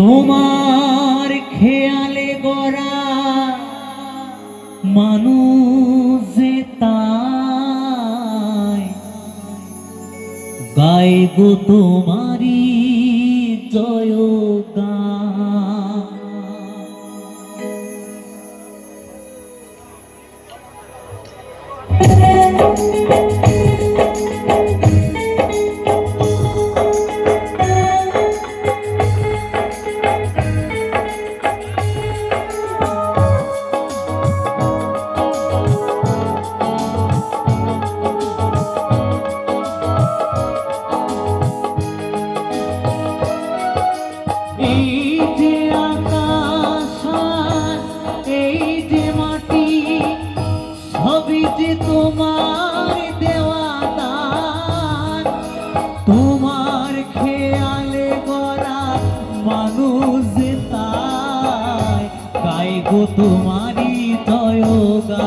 তোমার খেয়ালে গড়া মানুষ যে তাই গাই গো তোমারি জয়গান। তোমার দেওয়া দান, তোমার খেয়ালে গড়া মানুষ তাই গাই গো তোমারি জয়গান।